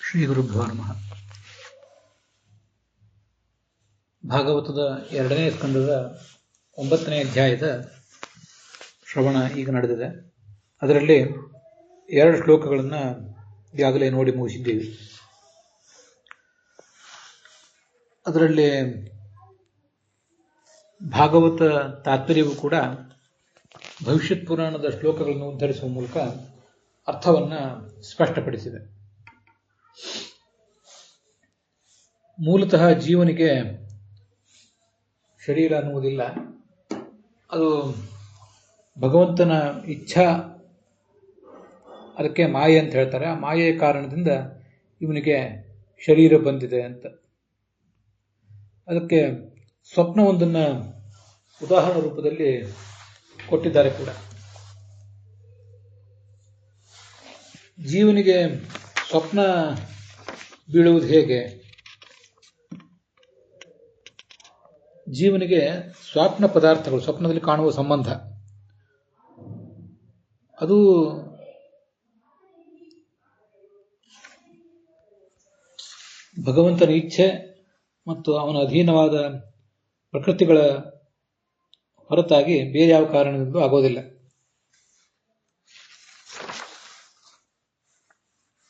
ಶ್ರೀ ಗುರುಭ್ಯೋ ನಮಃ. ಭಾಗವತದ 2ನೇ ಸ್ಕಂದದ 9ನೇ ಅಧ್ಯಾಯದ ಶ್ರವಣ ಈಗ ನಡೆದಿದೆ. ಅದರಲ್ಲಿ 2 ಶ್ಲೋಕಗಳನ್ನು ಈಗಾಗಲೇ ನೋಡಿ ಮುಗಿಸಿದ್ದೀವಿ. ಅದರಲ್ಲಿ ಭಾಗವತ ತಾತ್ಪರ್ಯವೂ ಕೂಡ ಭವಿಷ್ಯತ್ ಪುರಾಣದ ಶ್ಲೋಕಗಳನ್ನು ಉದ್ಧರಿಸುವ ಮೂಲಕ ಅರ್ಥವನ್ನು ಸ್ಪಷ್ಟಪಡಿಸಿದೆ. ಮೂಲತಃ ಜೀವನಿಗೆ ಶರೀರ ಅನ್ನುವುದಿಲ್ಲ, ಅದು ಭಗವಂತನ ಇಚ್ಛಾ, ಅದಕ್ಕೆ ಮಾಯೆ ಅಂತ ಹೇಳ್ತಾರೆ. ಆ ಮಾಯೆಯ ಕಾರಣದಿಂದ ಇವನಿಗೆ ಶರೀರ ಬಂದಿದೆ ಅಂತ. ಅದಕ್ಕೆ ಸ್ವಪ್ನವೊಂದನ್ನು ಉದಾಹರಣೆ ರೂಪದಲ್ಲಿ ಕೊಟ್ಟಿದ್ದಾರೆ ಕೂಡ. ಜೀವನಿಗೆ ಸ್ವಪ್ನ ಬೀಳುವುದು ಹೇಗೆ? ಜೀವನಿಗೆ ಸ್ವಪ್ನ ಪದಾರ್ಥಗಳು, ಸ್ವಪ್ನದಲ್ಲಿ ಕಾಣುವ ಸಂಬಂಧ, ಅದು ಭಗವಂತನ ಇಚ್ಛೆ ಮತ್ತು ಅವನ ಅಧೀನವಾದ ಪ್ರಕೃತಿಗಳ ಹೊರತಾಗಿ ಬೇರೆ ಯಾವ ಕಾರಣದಿಂದಲೂ ಆಗೋದಿಲ್ಲ.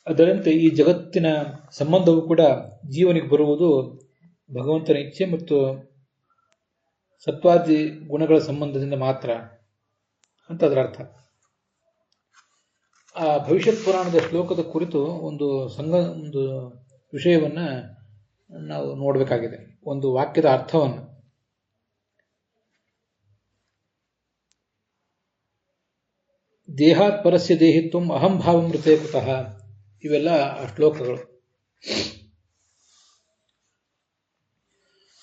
ಅದರಂತೆ ಈ ಜಗತ್ತಿನ ಸಂಬಂಧವೂ ಕೂಡ ಜೀವನಿಗೆ ಬರುವುದು ಭಗವಂತನ ಇಚ್ಛೆ ಮತ್ತು ಸತ್ವಾದಿ ಗುಣಗಳ ಸಂಬಂಧದಿಂದ ಮಾತ್ರ ಅಂತ ಅದರ ಅರ್ಥ. ಆ ಭವಿಷ್ಯತ್ ಪುರಾಣದ ಶ್ಲೋಕದ ಕುರಿತು ಒಂದು ವಿಷಯವನ್ನ ನಾವು ನೋಡಬೇಕಾಗಿದೆ, ಒಂದು ವಾಕ್ಯದ ಅರ್ಥವನ್ನು. ದೇಹಾತ್ ಪರಸ್ಯ ದೇಹಿತ್ವಂ ಅಹಂಭಾವಂ ಮೃತೆ ಕುತಃ, ಇವೆಲ್ಲ ಆ ಶ್ಲೋಕಗಳು.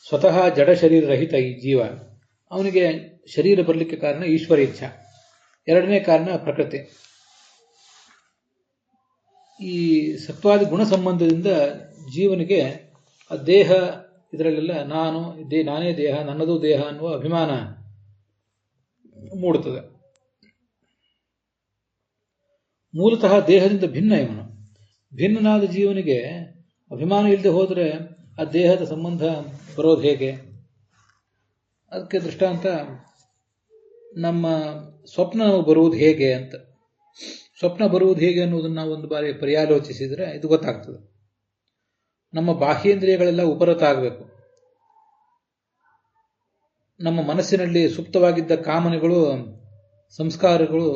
ಸ್ವತಃ ಜಡ ಶರೀರ ರಹಿತ ಈ ಜೀವ, ಅವನಿಗೆ ಶರೀರ ಬರಲಿಕ್ಕೆ ಕಾರಣ ಈಶ್ವರ ಇಚ್ಛಾ, 2ನೇ ಕಾರಣ ಪ್ರಕೃತಿ. ಈ ಸತ್ವಾದಿ ಗುಣ ಸಂಬಂಧದಿಂದ ಜೀವನಿಗೆ ಆ ದೇಹ, ಇದರಲ್ಲೆಲ್ಲ ನಾನೇ ದೇಹ, ನನ್ನದು ದೇಹ ಅನ್ನುವ ಅಭಿಮಾನ ಮೂಡುತ್ತದೆ. ಮೂಲತಃ ದೇಹದಿಂದ ಭಿನ್ನ ಇವನು. ಭಿನ್ನನಾದ ಜೀವನಿಗೆ ಅಭಿಮಾನ ಇಲ್ಲದೆ ಹೋದರೆ ಆ ದೇಹದ ಸಂಬಂಧ ಬರೋದು ಹೇಗೆ? ಅದಕ್ಕೆ ದೃಷ್ಟಾಂತ ನಮ್ಮ ಸ್ವಪ್ನ ಬರುವುದು ಹೇಗೆ ಅಂತ. ಸ್ವಪ್ನ ಬರುವುದು ಹೇಗೆ ಅನ್ನೋದನ್ನು ನಾವು ಒಂದು ಬಾರಿ ಪರ್ಯಾಲೋಚಿಸಿದರೆ ಇದು ಗೊತ್ತಾಗ್ತದೆ. ನಮ್ಮ ಬಾಹ್ಯೇಂದ್ರಿಯಗಳೆಲ್ಲ ಉಪರತ ಆಗಬೇಕು. ನಮ್ಮ ಮನಸ್ಸಿನಲ್ಲಿ ಸುಪ್ತವಾಗಿದ್ದ ಕಾಮನೆಗಳು, ಸಂಸ್ಕಾರಗಳು,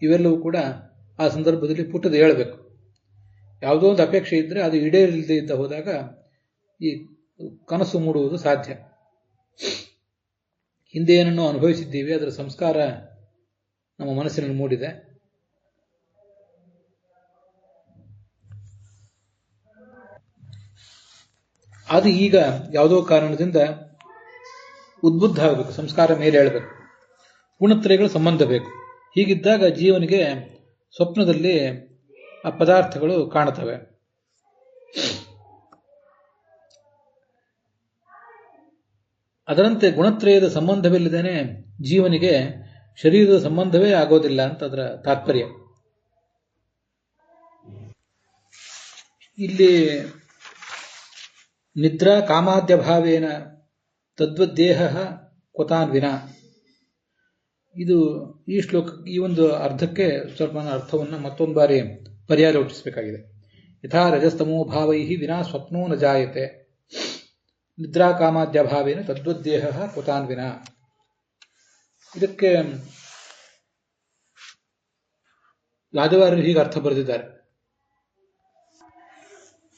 ಇವೆಲ್ಲವೂ ಕೂಡ ಆ ಸಂದರ್ಭದಲ್ಲಿ ಪುಟ್ಟದ ಹೇಳಬೇಕು. ಯಾವುದೋ ಒಂದು ಅಪೇಕ್ಷೆ ಇದ್ದರೆ ಅದು ಈಡೇರಿಲ್ಲದೆ ಇದ್ದ ಹೋದಾಗ ಈ ಕನಸು ಮೂಡುವುದು ಸಾಧ್ಯ. ಹಿಂದೆ ಏನನ್ನು ಅನುಭವಿಸಿದ್ದೀವಿ, ಅದರ ಸಂಸ್ಕಾರ ನಮ್ಮ ಮನಸ್ಸಿನಲ್ಲಿ ಮೂಡಿದೆ. ಅದು ಈಗ ಯಾವುದೋ ಕಾರಣದಿಂದ ಉದ್ಬುದ್ಧ ಆಗಬೇಕು, ಸಂಸ್ಕಾರ ಮೇಲೆ ಹೇಳಬೇಕು, ಗುಣತ್ರಯಗಳ ಸಂಬಂಧ ಬೇಕು. ಹೀಗಿದ್ದಾಗ ಜೀವನಿಗೆ ಸ್ವಪ್ನದಲ್ಲಿ ಆ ಪದಾರ್ಥಗಳು ಕಾಣುತ್ತವೆ. ಅದರಂತೆ ಗುಣತ್ರಯದ ಸಂಬಂಧವಿಲ್ಲದೇನೆ ಜೀವನಿಗೆ ಶರೀರದ ಸಂಬಂಧವೇ ಆಗೋದಿಲ್ಲ ಅಂತ ಅದರ ತಾತ್ಪರ್ಯ. ಇಲ್ಲಿ ನಿದ್ರಾ ಕಾಮಾದ್ಯಭಾವೇನ ತದ್ವದ್ದೇಹ ಕ್ವತಾನ್ವಿನ, ಇದು ಈ ಶ್ಲೋಕ, ಈ ಒಂದು ಅರ್ಧಕ್ಕೆ ಸ್ವಲ್ಪ ಅರ್ಥವನ್ನು ಮತ್ತೊಂದು ಬಾರಿ ಪರ್ಯಾಲೋಚಿಸಬೇಕಾಗಿದೆ. ಯಥಾ ರಜಸ್ತಮೋ ಭಾವೈ ವಿನಾ ಸ್ವಪ್ನೋ ನ ಜಾಯತೆ, ನಿದ್ರಾ ಕಾಮಾದ್ಯಭಾವೇನ ತದ್ವದ್ದೇಹ ಕ್ವತಾನ್ವಿನ. ಇದಕ್ಕೆ ಯಾದವಾರರು ಹೀಗೆ ಅರ್ಥ ಬರೆದಿದ್ದಾರೆ.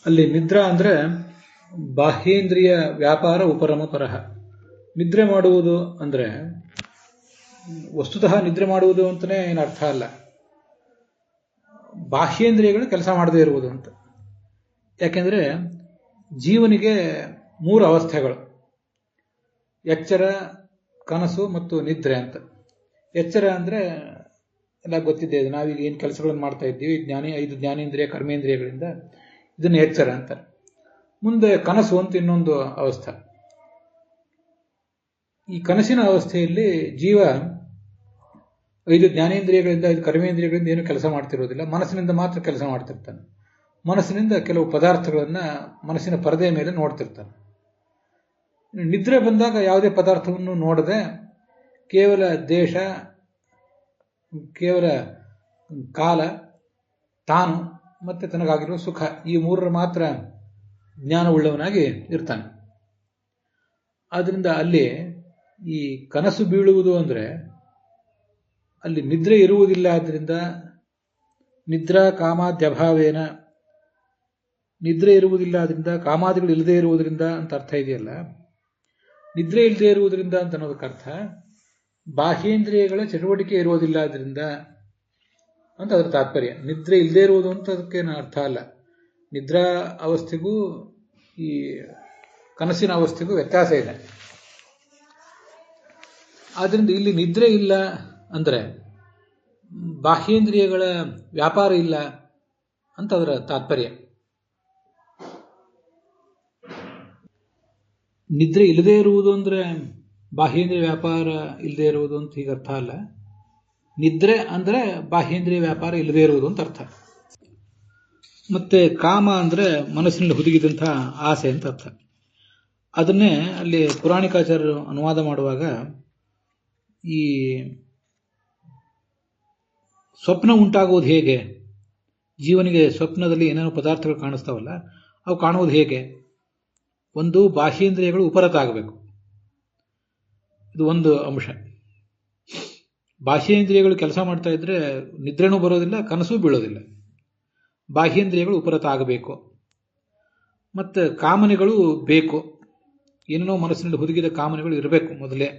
ಅಲ್ಲಿ ನಿದ್ರಾ ಅಂದ್ರೆ ಬಾಹ್ಯೇಂದ್ರಿಯ ವ್ಯಾಪಾರ ಉಪರಮ ಪರಹ. ನಿದ್ರೆ ಮಾಡುವುದು ಅಂದ್ರೆ ವಸ್ತುತಃ ನಿದ್ರೆ ಮಾಡುವುದು ಅಂತಲೇ ಏನು ಅರ್ಥ ಅಲ್ಲ, ಬಾಹ್ಯೇಂದ್ರಿಯಗಳು ಕೆಲಸ ಮಾಡದೇ ಇರುವುದು ಅಂತ. ಯಾಕೆಂದ್ರೆ ಜೀವನಿಗೆ 3 ಅವಸ್ಥೆಗಳು: ಎಚ್ಚರ, ಕನಸು ಮತ್ತು ನಿದ್ರೆ ಅಂತ. ಎಚ್ಚರ ಅಂದ್ರೆ ಎಲ್ಲ ಗೊತ್ತಿದೆ, ನಾವೀಗ ಏನು ಕೆಲಸಗಳನ್ನು ಮಾಡ್ತಾ ಇದ್ದೀವಿ, 5 ಜ್ಞಾನೇಂದ್ರಿಯ ಕರ್ಮೇಂದ್ರಿಯಗಳಿಂದ, ಇದನ್ನು ಎಚ್ಚರ ಅಂತ. ಮುಂದೆ ಕನಸು ಅಂತ ಇನ್ನೊಂದು ಅವಸ್ಥೆ. ಈ ಕನಸಿನ ಅವಸ್ಥೆಯಲ್ಲಿ ಜೀವ 5 ಜ್ಞಾನೇಂದ್ರಿಯಗಳಿಂದ, 5 ಕರ್ಮೇಂದ್ರಿಯಗಳಿಂದ ಏನು ಕೆಲಸ ಮಾಡ್ತಿರೋದಿಲ್ಲ, ಮನಸ್ಸಿನಿಂದ ಮಾತ್ರ ಕೆಲಸ ಮಾಡ್ತಿರ್ತಾನೆ. ಮನಸ್ಸಿನಿಂದ ಕೆಲವು ಪದಾರ್ಥಗಳನ್ನು ಮನಸ್ಸಿನ ಪರದೆಯ ಮೇಲೆ ನೋಡ್ತಿರ್ತಾನೆ. ನಿದ್ರೆ ಬಂದಾಗ ಯಾವುದೇ ಪದಾರ್ಥವನ್ನು ನೋಡದೆ ಕೇವಲ ದೇಶ, ಕೇವಲ ಕಾಲ, ತಾನು ಮತ್ತೆ ತನಗಾಗಿರುವ ಸುಖ, ಈ ಮೂರರ ಮಾತ್ರ ಜ್ಞಾನವುಳ್ಳವನಾಗಿ ಇರ್ತಾನೆ. ಆದ್ರಿಂದ ಅಲ್ಲಿ ಈ ಕನಸು ಬೀಳುವುದು ಅಂದರೆ ಅಲ್ಲಿ ನಿದ್ರೆ ಇರುವುದಿಲ್ಲ. ಆದ್ರಿಂದ ನಿದ್ರಾ ಕಾಮಾದ್ಯಭಾವೇನ, ನಿದ್ರೆ ಇರುವುದಿಲ್ಲ, ಆದ್ರಿಂದ ಕಾಮಾದಿಗಳು ಇಲ್ಲದೆ ಇರುವುದರಿಂದ ಅಂತ ಅರ್ಥ ಇದೆಯಲ್ಲ. ನಿದ್ರೆ ಇಲ್ಲದೆ ಇರುವುದರಿಂದ ಅಂತ ಅನ್ನೋದಕ್ಕೆ ಅರ್ಥ ಬಾಹ್ಯೇಂದ್ರಿಯಗಳ ಚಟುವಟಿಕೆ ಇರುವುದಿಲ್ಲ ಆದ್ರಿಂದ ಅಂತ ಅದರ ತಾತ್ಪರ್ಯ. ನಿದ್ರೆ ಇಲ್ಲದೆ ಇರುವುದು ಅಂತ ಅದಕ್ಕೇನು ಅರ್ಥ ಅಲ್ಲ. ನಿದ್ರಾ ಅವಸ್ಥೆಗೂ ಈ ಕನಸಿನ ಅವಸ್ಥೆಗೂ ವ್ಯತ್ಯಾಸ ಇದೆ. ಆದ್ರಿಂದ ಇಲ್ಲಿ ನಿದ್ರೆ ಇಲ್ಲ ಅಂದರೆ ಬಾಹ್ಯೇಂದ್ರಿಯಗಳ ವ್ಯಾಪಾರ ಇಲ್ಲ ಅಂತ ಅದರ ತಾತ್ಪರ್ಯ. ನಿದ್ರೆ ಇಲ್ಲದೆ ಇರುವುದು ಅಂದರೆ ಬಾಹ್ಯೇಂದ್ರಿಯ ವ್ಯಾಪಾರ ಇಲ್ಲದೆ ಇರುವುದು ಅಂತ ಈಗ ಅರ್ಥ ಅಲ್ಲ. ನಿದ್ರೆ ಅಂದರೆ ಬಾಹ್ಯೇಂದ್ರಿಯ ವ್ಯಾಪಾರ ಇಲ್ಲದೆ ಇರುವುದು ಅಂತ ಅರ್ಥ. ಮತ್ತೆ ಕಾಮ ಅಂದರೆ ಮನಸ್ಸಿನಲ್ಲಿ ಹುದುಗಿದಂತಹ ಆಸೆ ಅಂತ ಅರ್ಥ. ಅದನ್ನೇ ಅಲ್ಲಿ ಪುರಾಣಿಕಾಚಾರ್ಯರು ಅನುವಾದ ಮಾಡುವಾಗ ಈ ಸ್ವಪ್ನ ಉಂಟಾಗುವುದು ಹೇಗೆ, ಜೀವನಿಗೆ ಸ್ವಪ್ನದಲ್ಲಿ ಏನೇನೋ ಪದಾರ್ಥಗಳು ಕಾಣಿಸ್ತಾವಲ್ಲ, ಅವು ಕಾಣುವುದು ಹೇಗೆ? ಒಂದು, ಬಾಹ್ಯೇಂದ್ರಿಯಗಳು ಉಪರತಾಗಬೇಕು, ಇದು ಒಂದು ಅಂಶ. ಬಾಹ್ಯೇಂದ್ರಿಯಗಳು ಕೆಲಸ ಮಾಡ್ತಾ ಇದ್ರೆ ನಿದ್ರೆನೂ ಬರೋದಿಲ್ಲ, ಕನಸೂ ಬೀಳೋದಿಲ್ಲ. ಬಾಹ್ಯೇಂದ್ರಿಯಗಳು ಉಪರತ ಆಗಬೇಕು. ಮತ್ತು ಕಾಮನೆಗಳು ಬೇಕು, ಏನೇನೋ ಮನಸ್ಸಿನಲ್ಲಿ ಹುದುಗಿದ ಕಾಮನೆಗಳು ಇರಬೇಕು ಮೊದಲೇ.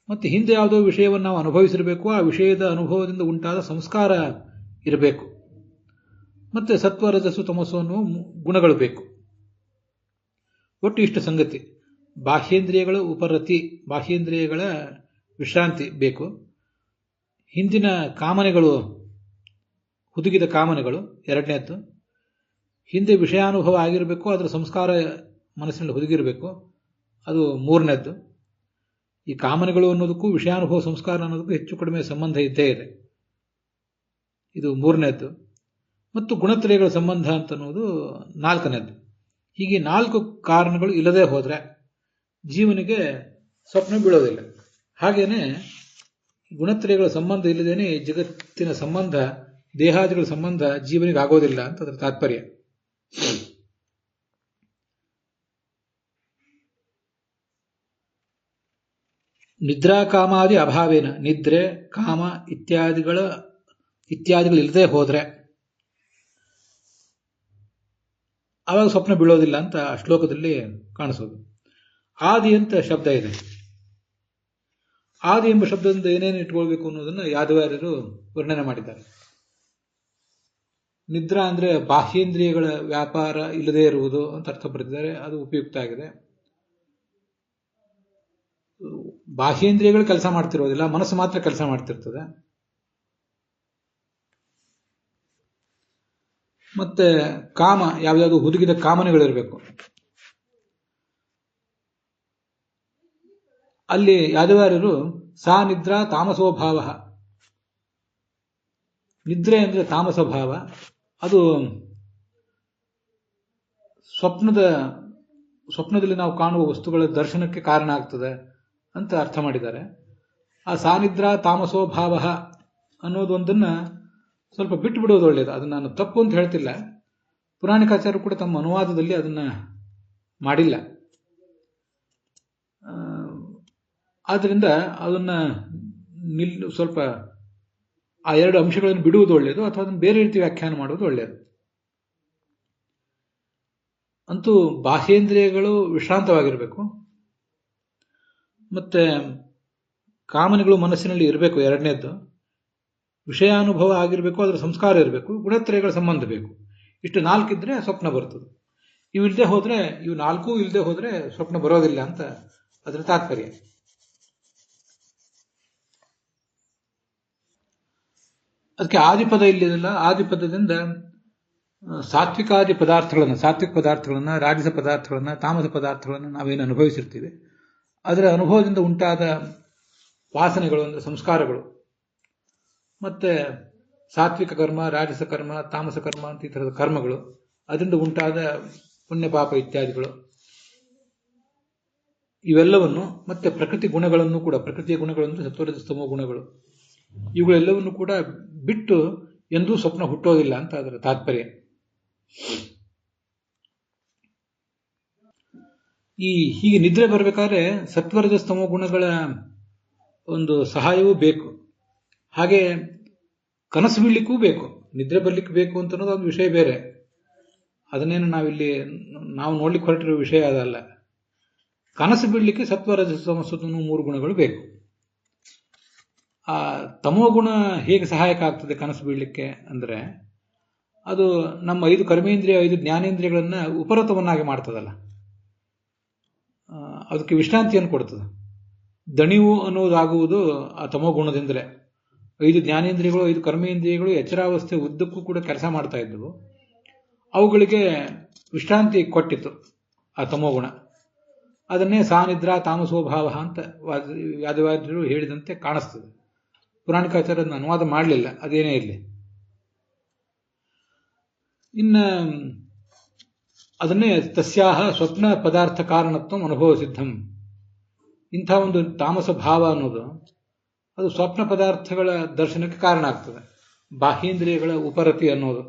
ಮತ್ತು ಹಿಂದೆ ಯಾವುದೋ ವಿಷಯವನ್ನು ನಾವು ಅನುಭವಿಸಿರಬೇಕು, ಆ ವಿಷಯದ ಅನುಭವದಿಂದ ಉಂಟಾದ ಸಂಸ್ಕಾರ ಇರಬೇಕು. ಮತ್ತು ಸತ್ವ, ರಜಸ್ಸು, ತಮಸ್ಸು ಅನ್ನುವ ಗುಣಗಳು ಬೇಕು. ಒಟ್ಟು ಇಷ್ಟು ಸಂಗತಿ. ಬಾಹ್ಯೇಂದ್ರಿಯಗಳ ಉಪರತಿ, ಬಾಹ್ಯೇಂದ್ರಿಯಗಳ ವಿಶ್ರಾಂತಿ ಬೇಕು. ಹಿಂದಿನ ಕಾಮನೆಗಳು, ಹುದುಗಿದ ಕಾಮನೆಗಳು ಎರಡನೇದ್ದು. ಹಿಂದೆ ವಿಷಯಾನುಭವ ಆಗಿರಬೇಕು, ಅದರ ಸಂಸ್ಕಾರ ಮನಸ್ಸಿನಲ್ಲಿ ಹುದುಗಿರಬೇಕು, ಅದು ಮೂರನೇದ್ದು. ಈ ಕಾಮನೆಗಳು ಅನ್ನೋದಕ್ಕೂ ವಿಷಯಾನುಭವ ಸಂಸ್ಕಾರ ಅನ್ನೋದಕ್ಕೂ ಹೆಚ್ಚು ಕಡಿಮೆ ಸಂಬಂಧ ಇದ್ದೇ ಇದೆ, ಇದು ಮೂರನೇದ್ದು. ಮತ್ತು ಗುಣತ್ರಯಗಳ ಸಂಬಂಧ ಅಂತ ಅನ್ನೋದು ನಾಲ್ಕನೇದ್ದು. ಹೀಗೆ 4 ಕಾರಣಗಳು ಇಲ್ಲದೆ ಹೋದರೆ ಜೀವನಿಗೆ ಸ್ವಪ್ನ ಬೀಳೋದಿಲ್ಲ. ಹಾಗೇನೆ ಗುಣತ್ರಯಗಳ ಸಂಬಂಧ ಇಲ್ಲದೇನೆ ಜಗತ್ತಿನ ಸಂಬಂಧ, ದೇಹಾದಿಗಳ ಸಂಬಂಧ ಜೀವನಿಗೆ ಆಗೋದಿಲ್ಲ ಅಂತ ಅದರ ತಾತ್ಪರ್ಯ. ನಿದ್ರಾ ಕಾಮಾದಿ ಅಭಾವೇನ, ನಿದ್ರೆ, ಕಾಮ ಇತ್ಯಾದಿಗಳು ಇಲ್ಲದೆ ಹೋದ್ರೆ ಆವಾಗ ಸ್ವಪ್ನ ಬೀಳೋದಿಲ್ಲ ಅಂತ ಆ ಶ್ಲೋಕದಲ್ಲಿ ಕಾಣಿಸೋದು. ಆದಿ ಅಂತ ಶಬ್ದ ಇದೆ. ಆದಿ ಎಂಬ ಶಬ್ದದಿಂದ ಏನೇನು ಇಟ್ಕೊಳ್ಬೇಕು ಅನ್ನೋದನ್ನು ಯಾದವಾರ್ಯರು ವರ್ಣನೆ ಮಾಡಿದ್ದಾರೆ. ನಿದ್ರಾ ಅಂದ್ರೆ ಬಾಹ್ಯೇಂದ್ರಿಯಗಳ ವ್ಯಾಪಾರ ಇಲ್ಲದೆ ಇರುವುದು ಅಂತ ಅರ್ಥ ಬರೆದಿದ್ದಾರೆ, ಅದು ಉಪಯುಕ್ತ ಆಗಿದೆ. ಬಾಹ್ಯೇಂದ್ರಿಯಗಳು ಕೆಲಸ ಮಾಡ್ತಿರೋದಿಲ್ಲ, ಮನಸ್ಸು ಮಾತ್ರ ಕೆಲಸ ಮಾಡ್ತಿರ್ತದೆ. ಮತ್ತೆ ಕಾಮ, ಯಾವ್ಯಾವುದು ಹುದುಗಿದ ಕಾಮನೆಗಳಿರಬೇಕು. ಅಲ್ಲಿ ಯಾದವಾರ್ಯರು ಸಾ ನಿದ್ರಾ ತಾಮಸೋಭಾವ, ನಿದ್ರೆ ಅಂದ್ರೆ ತಾಮಸ ಭಾವ, ಅದು ಸ್ವಪ್ನದಲ್ಲಿ ನಾವು ಕಾಣುವ ವಸ್ತುಗಳ ದರ್ಶನಕ್ಕೆ ಕಾರಣ ಆಗ್ತದೆ ಅಂತ ಅರ್ಥ ಮಾಡಿದ್ದಾರೆ. ಆ ಸಾನಿದ್ರಾ ತಾಮಸೋ ಭಾವ ಅನ್ನೋದೊಂದನ್ನ ಸ್ವಲ್ಪ ಬಿಟ್ಟು ಬಿಡೋದು ಒಳ್ಳೆಯದು. ಅದನ್ನ ನಾನು ತಪ್ಪು ಅಂತ ಹೇಳ್ತಿಲ್ಲ, ಪುರಾಣಿಕಾಚಾರ್ಯರು ಕೂಡ ತಮ್ಮ ಅನುವಾದದಲ್ಲಿ ಅದನ್ನ ಮಾಡಿಲ್ಲ. ಆದ್ರಿಂದ ಅದನ್ನ ಸ್ವಲ್ಪ ಆ 2 ಅಂಶಗಳನ್ನು ಬಿಡುವುದು ಒಳ್ಳೆಯದು, ಅಥವಾ ಅದನ್ನು ಬೇರೆ ರೀತಿ ವ್ಯಾಖ್ಯಾನ ಮಾಡುವುದು ಒಳ್ಳೆಯದು. ಅಂತೂ ಬಾಹ್ಯೇಂದ್ರಿಯಗಳು ವಿಶ್ರಾಂತವಾಗಿರಬೇಕು, ಮತ್ತೆ ಕಾಮನೆಗಳು ಮನಸ್ಸಿನಲ್ಲಿ ಇರಬೇಕು. ಎರಡನೇದ್ದು ವಿಷಯಾನುಭವ ಆಗಿರಬೇಕು, ಅದರ ಸಂಸ್ಕಾರ ಇರಬೇಕು, ಗುಣತ್ರಯಗಳ ಸಂಬಂಧ ಬೇಕು. ಇಷ್ಟು 4 ಇದ್ರೆ ಸ್ವಪ್ನ ಬರ್ತದೆ. ಇವು 4 ಇಲ್ಲದೆ ಹೋದ್ರೆ ಸ್ವಪ್ನ ಬರೋದಿಲ್ಲ ಅಂತ ಅದರ ತಾತ್ಪರ್ಯ. ಅದಕ್ಕೆ ಆದಿಪದ ಇಲ್ಲಿದೆಲ್ಲ, ಆದಿಪದದಿಂದ ಸಾತ್ವಿಕ ಪದಾರ್ಥಗಳನ್ನ, ರಾಜಸ ಪದಾರ್ಥಗಳನ್ನ, ತಾಮಸ ಪದಾರ್ಥಗಳನ್ನ ನಾವೇನು ಅನುಭವಿಸಿರ್ತೀವಿ, ಅದರ ಅನುಭವದಿಂದ ಉಂಟಾದ ವಾಸನೆಗಳು ಅಂದ್ರೆ ಸಂಸ್ಕಾರಗಳು, ಮತ್ತೆ ಸಾತ್ವಿಕ ಕರ್ಮ, ರಾಜಸ ಕರ್ಮ, ತಾಮಸ ಕರ್ಮ ಅಂತ ಈ ಥರದ ಕರ್ಮಗಳು, ಅದರಿಂದ ಉಂಟಾದ ಪುಣ್ಯ ಪಾಪ ಇತ್ಯಾದಿಗಳು, ಇವೆಲ್ಲವನ್ನು ಮತ್ತೆ ಪ್ರಕೃತಿ ಗುಣಗಳನ್ನು ಕೂಡ, ಪ್ರಕೃತಿಯ ಗುಣಗಳನ್ನು ಸತ್ವರಜಸ್ತಮೋ ಗುಣಗಳು, ಇವುಗಳೆಲ್ಲವನ್ನು ಕೂಡ ಬಿಟ್ಟು ಎಂದೂ ಸ್ವಪ್ನ ಹುಟ್ಟೋದಿಲ್ಲ ಅಂತ ಅದರ ತಾತ್ಪರ್ಯ. ಹೀಗೆ ನಿದ್ರೆ ಬರಬೇಕಾದ್ರೆ ಸತ್ವರಜಸ್ತಮೋ ಗುಣಗಳ ಒಂದು ಸಹಾಯವೂ ಬೇಕು. ಹಾಗೆ ಕನಸು ಬೀಳಲಿಕ್ಕೂ ಬೇಕು. ನಿದ್ರೆ ಬರ್ಲಿಕ್ಕೆ ಬೇಕು ಅಂತ ಅನ್ನೋದು ಒಂದು ವಿಷಯ ಬೇರೆ. ಅದನ್ನೇನು ನಾವು ನೋಡ್ಲಿಕ್ಕೆ ಹೊರಟಿರೋ ವಿಷಯ ಅದಲ್ಲ. ಕನಸು ಬೀಳಲಿಕ್ಕೆ ಸತ್ವರಜಸ್ತಮೋ 3 ಗುಣಗಳು ಬೇಕು. ಆ ತಮೋ ಗುಣ ಹೇಗೆ ಸಹಾಯಕ ಆಗ್ತದೆ ಕನಸು ಬೀಳಲಿಕ್ಕೆ ಅಂದ್ರೆ, ಅದು ನಮ್ಮ 5 ಕರ್ಮೇಂದ್ರಿಯ 5 ಜ್ಞಾನೇಂದ್ರಿಯಗಳನ್ನ ಉಪರತವನ್ನಾಗಿ ಮಾಡ್ತದಲ್ಲ, ಅದಕ್ಕೆ ವಿಶ್ರಾಂತಿಯನ್ನು ಕೊಡ್ತದೆ. ದಣಿವು ಅನ್ನೋದಾಗುವುದು ಆ ತಮೋ ಗುಣದಿಂದಲೇ. 5 ಜ್ಞಾನೇಂದ್ರಿಯಗಳು 5 ಕರ್ಮೇಂದ್ರಿಯಗಳು ಎಚ್ಚರಾವಸ್ಥೆ ಉದ್ದಕ್ಕೂ ಕೂಡ ಕೆಲಸ ಮಾಡ್ತಾ ಇದ್ದವು. ಅವುಗಳಿಗೆ ವಿಶ್ರಾಂತಿ ಕೊಟ್ಟಿತ್ತು ಆ ತಮೋಗುಣ. ಅದನ್ನೇ ಸಾನಿದ್ರಾ ತಾಮಸೋಭಾವ ಅಂತ ವ್ಯಾದವಾದ್ಯರು ಹೇಳಿದಂತೆ ಕಾಣಿಸ್ತದೆ. ಪುರಾಣಿಕಾಚಾರ್ಯರನ್ನು ಅನುವಾದ ಮಾಡಲಿಲ್ಲ, ಅದೇನೇ ಇರಲಿ. ಇನ್ನು ಅದನ್ನೇ ತಸ್ಯಾಹ ಸ್ವಪ್ನ ಪದಾರ್ಥ ಕಾರಣತ್ವ ಅನುಭವ ಸಿದ್ಧಂ. ಇಂಥ ಒಂದು ತಾಮಸ ಭಾವ ಅನ್ನೋದು ಅದು ಸ್ವಪ್ನ ಪದಾರ್ಥಗಳ ದರ್ಶನಕ್ಕೆ ಕಾರಣ ಆಗ್ತದೆ. ಬಾಹ್ಯೇಂದ್ರಿಯಗಳ ಉಪರತಿ ಅನ್ನೋದು,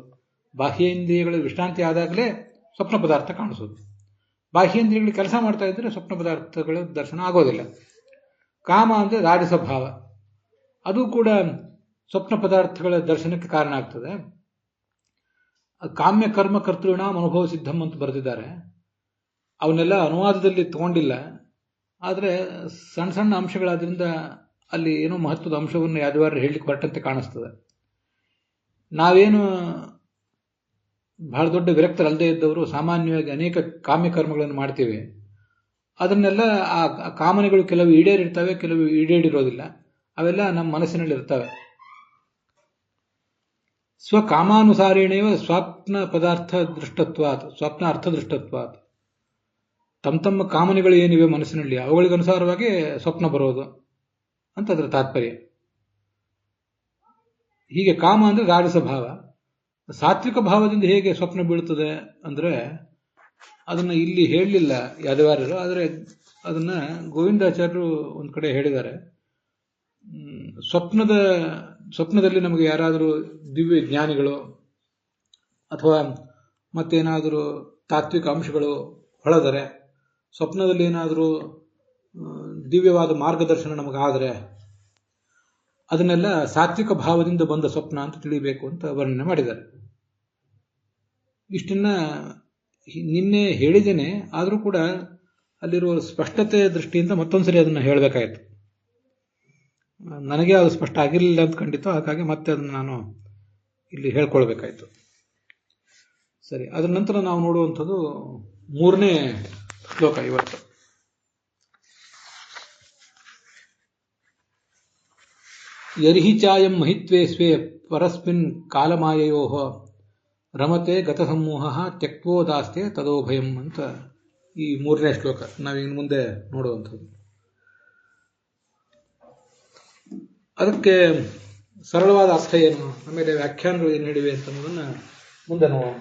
ಬಾಹ್ಯೇಂದ್ರಿಯಗಳ ವಿಶ್ರಾಂತಿ ಆದಾಗಲೇ ಸ್ವಪ್ನ ಪದಾರ್ಥ ಕಾಣಿಸೋದು. ಬಾಹ್ಯೇಂದ್ರಿಯಗಳು ಕೆಲಸ ಮಾಡ್ತಾ ಇದ್ರೆ ಸ್ವಪ್ನ ಪದಾರ್ಥಗಳ ದರ್ಶನ ಆಗೋದಿಲ್ಲ. ಕಾಮ ಅಂದರೆ ರಾಜಸ ಭಾವ, ಅದು ಕೂಡ ಸ್ವಪ್ನ ಪದಾರ್ಥಗಳ ದರ್ಶನಕ್ಕೆ ಕಾರಣ ಆಗ್ತದೆ. ಕಾಮ್ಯ ಕರ್ಮ ಕರ್ತೃಣಾಂ ಅನುಭವ ಸಿದ್ಧಂ ಅಂತ ಬರೆದಿದ್ದಾರೆ. ಅವನ್ನೆಲ್ಲ ಅನುವಾದದಲ್ಲಿ ತಗೊಂಡಿಲ್ಲ, ಆದರೆ ಸಣ್ಣ ಸಣ್ಣ ಅಂಶಗಳಾದ್ರಿಂದ ಅಲ್ಲಿ ಏನೋ ಮಹತ್ವದ ಅಂಶವನ್ನು ಯಾದವಾರ್ಯರು ಹೇಳಲಿಕ್ಕೆ ಹೊರಟಂತೆ ಕಾಣಿಸ್ತದೆ. ನಾವೇನು ಬಹಳ ದೊಡ್ಡ ವಿರಕ್ತರಲ್ಲದೆ ಇದ್ದವರು ಸಾಮಾನ್ಯವಾಗಿ ಅನೇಕ ಕಾಮ್ಯ ಕರ್ಮಗಳನ್ನು ಮಾಡ್ತೀವಿ. ಅದನ್ನೆಲ್ಲ ಆ ಕಾಮನೆಗಳು ಕೆಲವು ಈಡೇರಿರ್ತವೆ, ಕೆಲವು ಈಡೇರಿರೋದಿಲ್ಲ. ಅವೆಲ್ಲ ನಮ್ಮ ಮನಸ್ಸಿನಲ್ಲಿ ಇರ್ತವೆ. ಸ್ವಕಾಮಾನುಸಾರೇಣೇವ ಸ್ವಪ್ನ ಪದಾರ್ಥ ದೃಷ್ಟತ್ವಾತ್, ಸ್ವಪ್ನ ಅರ್ಥ ದೃಷ್ಟತ್ವಾತ್. ತಮ್ಮ ಕಾಮನೆಗಳು ಏನಿವೆ ಮನಸ್ಸಿನಲ್ಲಿ ಅವುಗಳಿಗನುಸಾರವಾಗಿ ಸ್ವಪ್ನ ಬರೋದು ಅಂತ ಅದರ ತಾತ್ಪರ್ಯ. ಹೀಗೆ ಕಾಮ ಅಂದ್ರೆ ರಾಜಸ ಭಾವ. ಸಾತ್ವಿಕ ಭಾವದಿಂದ ಹೇಗೆ ಸ್ವಪ್ನ ಬೀಳುತ್ತದೆ ಅಂದ್ರೆ ಅದನ್ನ ಇಲ್ಲಿ ಹೇಳಲಿಲ್ಲ ಯಾದವಾರ್ಯರು, ಆದರೆ ಅದನ್ನ ಗೋವಿಂದಾಚಾರ್ಯರು ಒಂದ್ ಕಡೆ ಹೇಳಿದ್ದಾರೆ. ಸ್ವಪ್ನದಲ್ಲಿ ನಮಗೆ ಯಾರಾದರೂ ದಿವ್ಯ ಜ್ಞಾನಿಗಳು ಅಥವಾ ಮತ್ತೇನಾದರೂ ತಾತ್ವಿಕ ಅಂಶಗಳು ಹೊಳೆದರೆ, ಸ್ವಪ್ನದಲ್ಲಿ ಏನಾದರೂ ದಿವ್ಯವಾದ ಮಾರ್ಗದರ್ಶನ ನಮಗಾದರೆ ಅದನ್ನೆಲ್ಲ ಸಾತ್ವಿಕ ಭಾವದಿಂದ ಬಂದ ಸ್ವಪ್ನ ಅಂತ ತಿಳಿಬೇಕು ಅಂತ ವರ್ಣನೆ ಮಾಡಿದ್ದಾರೆ. ಇಷ್ಟನ್ನ ನಿನ್ನೆ ಹೇಳಿದ್ದೇನೆ, ಆದರೂ ಕೂಡ ಅಲ್ಲಿರುವ ಸ್ಪಷ್ಟತೆ ದೃಷ್ಟಿಯಿಂದ ಮತ್ತೊಂದ್ಸರಿ ಅದನ್ನು ಹೇಳಬೇಕಾಯಿತು. ನನಗೆ ಅದು ಸ್ಪಷ್ಟ ಆಗಿರಲಿಲ್ಲ ಅಂತ ಖಂಡಿತ, ಹಾಗಾಗಿ ಮತ್ತೆ ಅದನ್ನು ನಾನು ಇಲ್ಲಿ ಹೇಳ್ಕೊಳ್ಬೇಕಾಯ್ತು. ಸರಿ, ಅದರ ನಂತರ ನಾವು ನೋಡುವಂಥದ್ದು 3ನೇ ಶ್ಲೋಕ ಇವತ್ತು. ಯರ್ಹಿ ಚಾಯಂ ಮಹಿತ್ವೇ ಸ್ವೇ ಪರಸ್ಮಿನ್ ಕಾಲಮಾಯಯೋ ರಮತೆ ಗತಸಮೂಹ ತ್ಯಕ್ತೋದಾಸ್ತೆ ತದೋಭಯಂ ಅಂತ ಈ 3ನೇ ಶ್ಲೋಕ ನಾವಿನ್ನು ಮುಂದೆ ನೋಡುವಂಥದ್ದು. ಅದಕ್ಕೆ ಸರಳವಾದ ಅರ್ಥ ಏನು, ಆಮೇಲೆ ವ್ಯಾಖ್ಯಾನಗಳು ಏನು ಹೇಳಿವೆ ಅಂತ ಅನ್ನೋದನ್ನ ಮುಂದೆ ನೋಡೋಣ.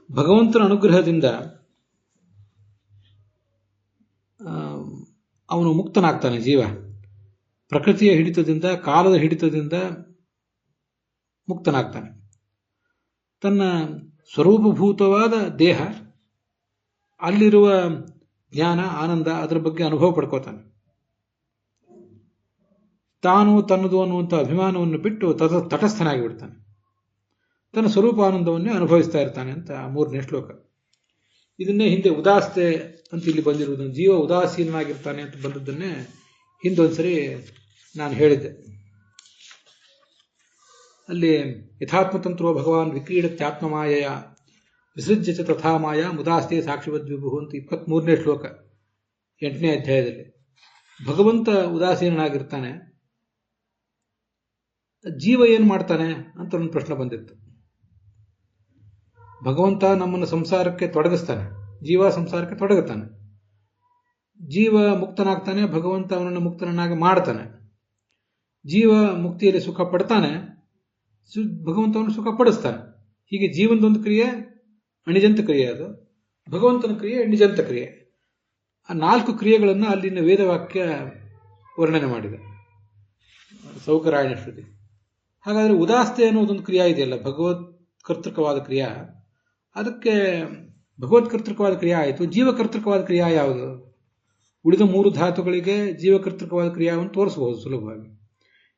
ಭಗವಂತನ ಅನುಗ್ರಹದಿಂದ ಅವನು ಮುಕ್ತನಾಗ್ತಾನೆ ಜೀವ. ಪ್ರಕೃತಿಯ ಹಿಡಿತದಿಂದ, ಕಾಲದ ಹಿಡಿತದಿಂದ ಮುಕ್ತನಾಗ್ತಾನೆ. ತನ್ನ ಸ್ವರೂಪಭೂತವಾದ ದೇಹ, ಅಲ್ಲಿರುವ ಜ್ಞಾನ, ಆನಂದ, ಅದರ ಬಗ್ಗೆ ಅನುಭವ ಪಡ್ಕೋತಾನೆ. ತಾನು ತನ್ನದು ಅನ್ನುವಂಥ ಅಭಿಮಾನವನ್ನು ಬಿಟ್ಟು ತಟಸ್ಥನಾಗಿ ಬಿಡ್ತಾನೆ. ತನ್ನ ಸ್ವರೂಪ ಆನಂದವನ್ನೇ ಅನುಭವಿಸ್ತಾ ಇರ್ತಾನೆ ಅಂತ 3ನೇ ಶ್ಲೋಕ. ಇದನ್ನೇ ಹಿಂದೆ ಉದಾಸ್ತೆ ಅಂತ ಇಲ್ಲಿ ಬಂದಿರುವುದನ್ನು, ಜೀವ ಉದಾಸೀನಾಗಿರ್ತಾನೆ ಅಂತ ಬಂದದ್ದನ್ನೇ ಹಿಂದೊಂದ್ಸರಿ ನಾನು ಹೇಳಿದ್ದೆ. ಅಲ್ಲಿ ಯಥಾತ್ಮತಂತ್ರೋ ಭಗವಾನ್ ವಿಕ್ರೀಡತ್ಯಾತ್ಮಮಾಯಯ ವಿಸೃಜ್ಯ ಚ ತಥಾ ಮಾಯ ಮುದಾಸ್ತೆ ಸಾಕ್ಷಿವದ್ವಿಭು ಅಂತ 23ನೇ ಶ್ಲೋಕ 8ನೇ ಅಧ್ಯಾಯದಲ್ಲಿ ಭಗವಂತ ಉದಾಸೀನಾಗಿರ್ತಾನೆ. ಜೀವ ಏನ್ ಮಾಡ್ತಾನೆ ಅಂತ ಒಂದು ಪ್ರಶ್ನೆ ಬಂದಿತ್ತು. ಭಗವಂತ ನಮ್ಮನ್ನು ಸಂಸಾರಕ್ಕೆ ತೊಡಗಿಸ್ತಾನೆ, ಜೀವ ಸಂಸಾರಕ್ಕೆ ತೊಡಗುತ್ತಾನೆ. ಜೀವ ಮುಕ್ತನಾಗ್ತಾನೆ, ಭಗವಂತ ಅವನನ್ನು ಮುಕ್ತನನ್ನಾಗಿ ಮಾಡ್ತಾನೆ. ಜೀವ ಮುಕ್ತಿಯಲ್ಲಿ ಸುಖ ಪಡ್ತಾನೆ, ಭಗವಂತವನ್ನು ಸುಖ ಪಡಿಸ್ತಾನೆ. ಹೀಗೆ ಜೀವನದೊಂದು ಕ್ರಿಯೆ ಅಣಿಜಂತ ಕ್ರಿಯೆ, ಅದು ಭಗವಂತನ ಕ್ರಿಯೆ ನಿಜಂತ ಕ್ರಿಯೆ. ಆ 4 ಕ್ರಿಯೆಗಳನ್ನು ಅಲ್ಲಿನ ವೇದವಾಕ್ಯ ವರ್ಣನೆ ಮಾಡಿದೆ, ಸೌಕರಾಯಣ ಶ್ರುತಿ. ಹಾಗಾದ್ರೆ ಉದಾಸ್ತೆ ಅನ್ನೋದೊಂದು ಕ್ರಿಯಾ ಇದೆಯಲ್ಲ, ಭಗವತ್ ಕರ್ತೃಕವಾದ ಕ್ರಿಯಾ, ಅದಕ್ಕೆ ಭಗವತ್ ಕರ್ತೃಕವಾದ ಕ್ರಿಯಾ ಆಯಿತು. ಜೀವಕರ್ತೃಕವಾದ ಕ್ರಿಯಾ ಯಾವುದು? ಉಳಿದ 3 ಧಾತುಗಳಿಗೆ ಜೀವಕರ್ತೃಕವಾದ ಕ್ರಿಯಾವನ್ನು ತೋರಿಸಬಹುದು ಸುಲಭವಾಗಿ.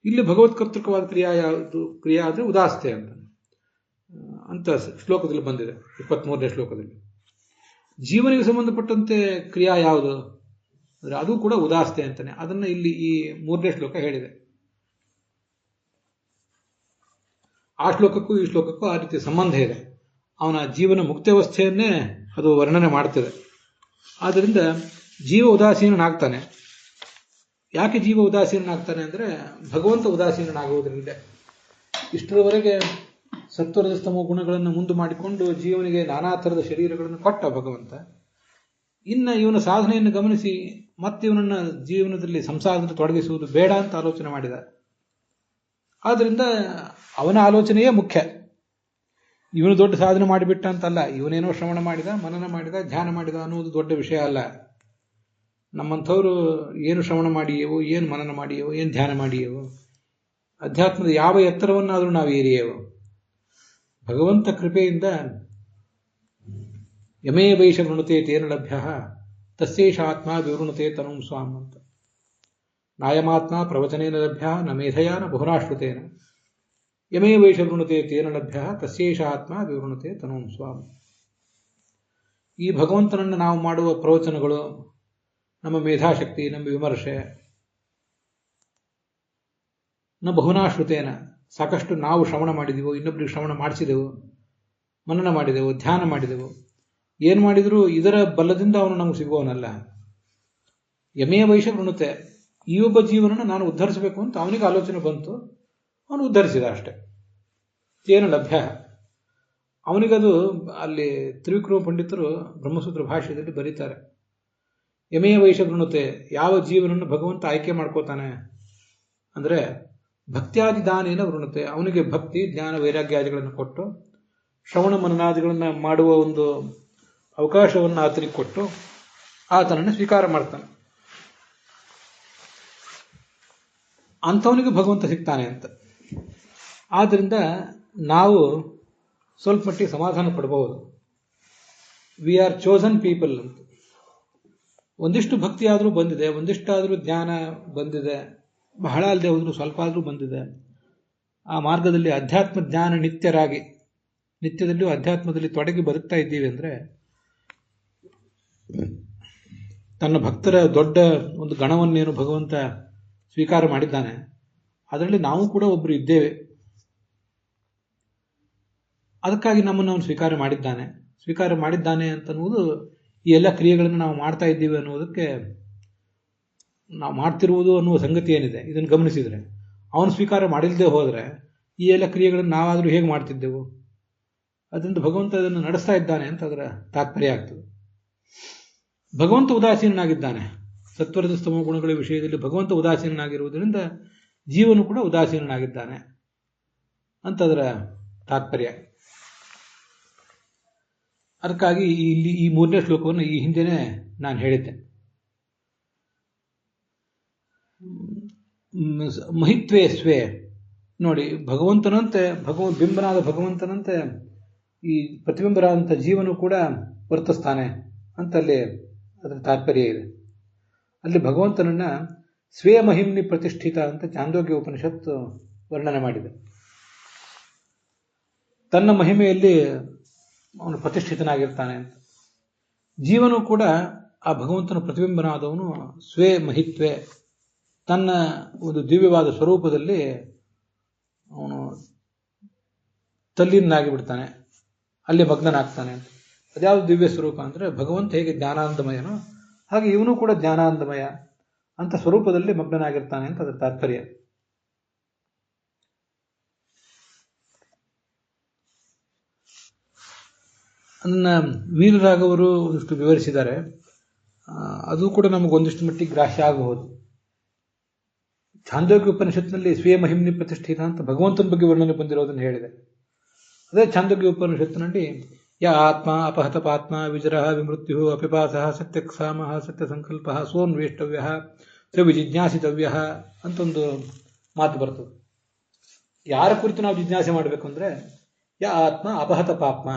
ಇಲ್ಲಿ ಭಗವತ್ ಕರ್ತೃಕವಾದ ಕ್ರಿಯಾ ಯಾವುದು? ಕ್ರಿಯಾ ಆದರೆ ಉದಾಸ್ತೆ ಅಂತ ಶ್ಲೋಕದಲ್ಲಿ ಬಂದಿದೆ, 23ನೇ ಶ್ಲೋಕದಲ್ಲಿ. ಜೀವನಿಗೆ ಸಂಬಂಧಪಟ್ಟಂತೆ ಕ್ರಿಯಾ ಯಾವುದು ಅಂದರೆ ಅದು ಕೂಡ ಉದಾಸ್ತೆ ಅಂತಾನೆ. ಅದನ್ನು ಇಲ್ಲಿ ಈ 3ನೇ ಶ್ಲೋಕ ಹೇಳಿದೆ. ಆ ಶ್ಲೋಕಕ್ಕೂ ಈ ಶ್ಲೋಕಕ್ಕೂ ಆ ರೀತಿ ಸಂಬಂಧ ಇದೆ. ಅವನ ಜೀವನ ಮುಕ್ತಾವಸ್ಥೆಯನ್ನೇ ಅದು ವರ್ಣನೆ ಮಾಡ್ತದೆ. ಆದ್ದರಿಂದ ಜೀವ ಉದಾಸೀನನಾಗ್ತಾನೆ. ಯಾಕೆ ಜೀವ ಉದಾಸೀನನಾಗ್ತಾನೆ ಅಂದರೆ ಭಗವಂತ ಉದಾಸೀನನಾಗುವುದರಿಂದ. ಇಷ್ಟರವರೆಗೆ ಸತ್ವರಜಸ್ತಮ ಗುಣಗಳನ್ನು ಮುಂದೆ ಮಾಡಿಕೊಂಡು ಜೀವನಿಗೆ ನಾನಾ ಥರದ ಶರೀರಗಳನ್ನು ಕೊಟ್ಟ ಭಗವಂತ. ಇನ್ನು ಇವನ ಸಾಧನೆಯನ್ನು ಗಮನಿಸಿ ಮತ್ತೆ ಇವನನ್ನ ಜೀವನದಲ್ಲಿ ಸಂಸಾರದಲ್ಲಿ ತೊಡಗಿಸುವುದು ಬೇಡ ಅಂತ ಆಲೋಚನೆ ಮಾಡಿದ. ಆದ್ದರಿಂದ ಅವನ ಆಲೋಚನೆಯೇ ಮುಖ್ಯ. ಇವನು ದೊಡ್ಡ ಸಾಧನೆ ಮಾಡಿಬಿಟ್ಟ ಅಂತಲ್ಲ, ಇವನೇನೋ ಶ್ರವಣ ಮಾಡಿದ, ಮನನ ಮಾಡಿದ, ಧ್ಯಾನ ಮಾಡಿದ ಅನ್ನೋದು ದೊಡ್ಡ ವಿಷಯ ಅಲ್ಲ. ನಮ್ಮಂಥವ್ರು ಏನು ಶ್ರವಣ ಮಾಡಿಯೇವೋ, ಏನು ಮನನ ಮಾಡಿಯೇವೋ, ಏನು ಧ್ಯಾನ ಮಾಡಿಯೇವೋ, ಅಧ್ಯಾತ್ಮದ ಯಾವ ಎತ್ತರವನ್ನಾದರೂ ನಾವು ಏರಿಯೇವೋ, ಭಗವಂತ ಕೃಪೆಯಿಂದ ಯಮೇ ವೈಷ ವೃಣತೆ ತೇನ ಲಭ್ಯ ತಸ್ಯೇಷ ಆತ್ಮ ವಿವೃಣತೆ ತನುಂ ಸ್ವಾಂ ಅಂತ. ನಾಯಮಾತ್ಮ ಪ್ರವಚನೇನ ಲಭ್ಯ ನ ಮೇಧಯಾ ನ ಬಹುರಾಶ್ರುತೇನ ಯಮೇ ವೈಷ ವೃಣತೆ ತೇನ ಲಭ್ಯ ತಸ್ಯೇಷ ಆತ್ಮ ವಿವೃಣತೆ ತನುಂ ಸ್ವಾಂ. ಈ ಭಗವಂತನನ್ನು ನಾವು ಮಾಡುವ ಪ್ರವಚನಗಳು, ನಮ್ಮ ಮೇಧಾಶಕ್ತಿ, ನಮ್ಮ ವಿಮರ್ಶೆ, ನ ಬಹುನಾಶ್ರುತೇನ, ಸಾಕಷ್ಟು ನಾವು ಶ್ರವಣ ಮಾಡಿದೆವು, ಇನ್ನೊಬ್ಬರಿಗೆ ಶ್ರವಣ ಮಾಡಿಸಿದೆವು, ಮನನ ಮಾಡಿದೆವು, ಧ್ಯಾನ ಮಾಡಿದೆವು, ಏನು ಮಾಡಿದರೂ ಇದರ ಬಲದಿಂದ ಅವನು ನಮಗೆ ಸಿಗುವವನಲ್ಲ. ಯಮೇ ವೈಷ ವೃಣತೆ, ಈ ಒಬ್ಬ ಜೀವನನ್ನು ನಾನು ಉದ್ಧರಿಸಬೇಕು ಅಂತ ಅವನಿಗೆ ಆಲೋಚನೆ ಬಂತು, ಅವನು ಉದ್ಧರಿಸಿದ ಅಷ್ಟೆ. ತೇನ ಲಭ್ಯ, ಅವನಿಗದು ಅಲ್ಲಿ ತ್ರಿವಿಕ್ರಮ ಪಂಡಿತರು ಬ್ರಹ್ಮಸೂತ್ರ ಭಾಷ್ಯದಲ್ಲಿ ಬರೀತಾರೆ. ಯಮೇ ವೈಷ ವೃಣತೆ, ಯಾವ ಜೀವನನ್ನು ಭಗವಂತ ಆಯ್ಕೆ ಮಾಡ್ಕೋತಾನೆ ಅಂದರೆ ಭಕ್ತ್ಯಾದಿ ದಾನೇನ ವೃಣತೆ, ಅವನಿಗೆ ಭಕ್ತಿ ಜ್ಞಾನ ವೈರಾಗ್ಯಾದಿಗಳನ್ನು ಕೊಟ್ಟು ಶ್ರವಣ ಮನನಾದಿಗಳನ್ನು ಮಾಡುವ ಒಂದು ಅವಕಾಶವನ್ನು ಆತನಿಗೆ ಕೊಟ್ಟು ಆತನನ್ನು ಸ್ವೀಕಾರ ಮಾಡ್ತಾನೆ. ಅಂಥವನಿಗೆ ಭಗವಂತ ಸಿಗ್ತಾನೆ ಅಂತ. ಆದ್ದರಿಂದ ನಾವು ಸ್ವಲ್ಪ ಮಟ್ಟಿಗೆ ಸಮಾಧಾನ ಪಡಬಹುದು. ವಿ ಆರ್ ಚೋಸನ್ ಪೀಪಲ್ ಅಂತ. ಒಂದಿಷ್ಟು ಭಕ್ತಿ ಆದರೂ ಬಂದಿದೆ, ಒಂದಿಷ್ಟಾದರೂ ಜ್ಞಾನ ಬಂದಿದೆ, ಬಹಳ ಅಲ್ಲದೆ ಹೋದರೂ ಸ್ವಲ್ಪ ಆದರೂ ಬಂದಿದೆ. ಆ ಮಾರ್ಗದಲ್ಲಿ ಅಧ್ಯಾತ್ಮ ಜ್ಞಾನ ನಿತ್ಯರಾಗಿ ನಿತ್ಯದಲ್ಲಿಯೂ ಅಧ್ಯಾತ್ಮದಲ್ಲಿ ತೊಡಗಿ ಬದುಕ್ತಾ ಇದ್ದೀವಿ ಅಂದರೆ ತನ್ನ ಭಕ್ತರ ದೊಡ್ಡ ಒಂದು ಗಣವನ್ನೇನು ಭಗವಂತ ಸ್ವೀಕಾರ ಮಾಡಿದ್ದಾನೆ, ಅದರಲ್ಲಿ ನಾವು ಕೂಡ ಒಬ್ಬರು ಇದ್ದೇವೆ. ಅದಕ್ಕಾಗಿ ನಮ್ಮನ್ನು ಅವನು ಸ್ವೀಕಾರ ಮಾಡಿದ್ದಾನೆ ಅಂತನ್ನುವುದು ಈ ಎಲ್ಲ ಕ್ರಿಯೆಗಳನ್ನು ನಾವು ಮಾಡ್ತಾ ಇದ್ದೀವಿ ಅನ್ನೋದಕ್ಕೆ, ನಾವು ಮಾಡ್ತಿರುವುದು ಅನ್ನುವ ಸಂಗತಿ ಏನಿದೆ ಇದನ್ನು ಗಮನಿಸಿದರೆ, ಅವನು ಸ್ವೀಕಾರ ಮಾಡಿಲ್ಲದೆ ಹೋದರೆ ಈ ಎಲ್ಲ ಕ್ರಿಯೆಗಳನ್ನು ನಾವಾದರೂ ಹೇಗೆ ಮಾಡ್ತಿದ್ದೆವು? ಅದರಿಂದ ಭಗವಂತ ಅದನ್ನು ನಡೆಸ್ತಾ ಇದ್ದಾನೆ ಅಂತ ಅದರ ತಾತ್ಪರ್ಯ ಆಗ್ತದೆ. ಭಗವಂತ ಉದಾಸೀನನಾಗಿದ್ದಾನೆ. ಸತ್ವರದ ಸ್ತಮ ಗುಣಗಳ ವಿಷಯದಲ್ಲಿ ಭಗವಂತ ಉದಾಸೀನನಾಗಿರುವುದರಿಂದ ಜೀವನು ಕೂಡ ಉದಾಸೀನನಾಗಿದ್ದಾನೆ ಅಂತ ಅದರ ತಾತ್ಪರ್ಯ. ಅದಕ್ಕಾಗಿ ಇಲ್ಲಿ ಈ 3ನೇ ಶ್ಲೋಕವನ್ನು ಈ ಹಿಂದೆನೇ ನಾನು ಹೇಳಿದ್ದೆ. ಮಹಿತ್ವೇ ಸ್ವೇ, ನೋಡಿ ಭಗವಂತನಂತೆ ಬಿಂಬನಾದ ಭಗವಂತನಂತೆ ಈ ಪ್ರತಿಬಿಂಬರಾದಂಥ ಜೀವನು ಕೂಡ ವರ್ತಿಸ್ತಾನೆ ಅಂತ ಅಲ್ಲಿ ಅದರ ತಾತ್ಪರ್ಯ ಇದೆ. ಅಲ್ಲಿ ಭಗವಂತನನ್ನ ಸ್ವೇ ಮಹಿಮ್ನಿ ಪ್ರತಿಷ್ಠಿತ ಅಂತ ಚಾಂದೋಗ್ಯ ಉಪನಿಷತ್ತು ವರ್ಣನೆ ಮಾಡಿದೆ. ತನ್ನ ಮಹಿಮೆಯಲ್ಲಿ ಅವನು ಪ್ರತಿಷ್ಠಿತನಾಗಿರ್ತಾನೆ ಅಂತ. ಜೀವನು ಕೂಡ ಆ ಭಗವಂತನ ಪ್ರತಿಬಿಂಬನಾದವನು ಸ್ವೇ ಮಹಿತ್ವೇ, ತನ್ನ ಒಂದು ದಿವ್ಯವಾದ ಸ್ವರೂಪದಲ್ಲಿ ಅವನು ತಲ್ಲೀನಾಗಿ ಬಿಡ್ತಾನೆ, ಅಲ್ಲಿ ಮಗ್ನನಾಗ್ತಾನೆ ಅಂತ. ಅದ್ಯಾವುದು ದಿವ್ಯ ಸ್ವರೂಪ ಅಂದರೆ ಭಗವಂತ ಹೇಗೆ ಜ್ಞಾನಾನಂದಮಯನೋ ಹಾಗೆ ಇವನು ಕೂಡ ಜ್ಞಾನಾನಂದಮಯ ಅಂತ ಸ್ವರೂಪದಲ್ಲಿ ಮಗ್ನನಾಗಿರ್ತಾನೆ ಅಂತ ಅದರ ತಾತ್ಪರ್ಯ. ಅದನ್ನು ವೀರರಾಘವರು ಒಂದಿಷ್ಟು ವಿವರಿಸಿದ್ದಾರೆ. ಅದು ಕೂಡ ನಮಗೊಂದಿಷ್ಟು ಮಟ್ಟಿಗೆ ಗ್ರಾಹ್ಯ ಆಗಬಹುದು. ಛಾಂದೋಗ್ಯ ಉಪನಿಷತ್ನಲ್ಲಿ ಸ್ವೇ ಮಹಿಮ್ನಿ ಪ್ರತಿಷ್ಠಿತ ಅಂತ ಭಗವಂತನ ಬಗ್ಗೆ ವರ್ಣನೆ ಬಂದಿರೋದನ್ನು ಹೇಳಿದೆ. ಅದೇ ಛಾಂದೋಗ್ಯ ಉಪನಿಷತ್ತಿನಲ್ಲಿ ಯ ಆತ್ಮ ಅಪಹತ ಪಾತ್ಮ ವಿಜರ ವಿಮೃತ್ಯು ಅಪಿಪಾಸ ಸತ್ಯಕ್ಷಾಮ ಸತ್ಯಸಂಕಲ್ಪ ಸೋನ್ವೇಷ್ಟವ್ಯ ವಿಜಿಜ್ಞಾಸಿತವ್ಯ ಅಂತ ಒಂದು ಮಾತು ಬರ್ತದೆ. ಯಾರ ಕುರಿತು ನಾವು ಜಿಜ್ಞಾಸೆ ಮಾಡಬೇಕು ಅಂದರೆ ಯ ಆತ್ಮ ಅಪಹತ ಪಾಪ್ಮ,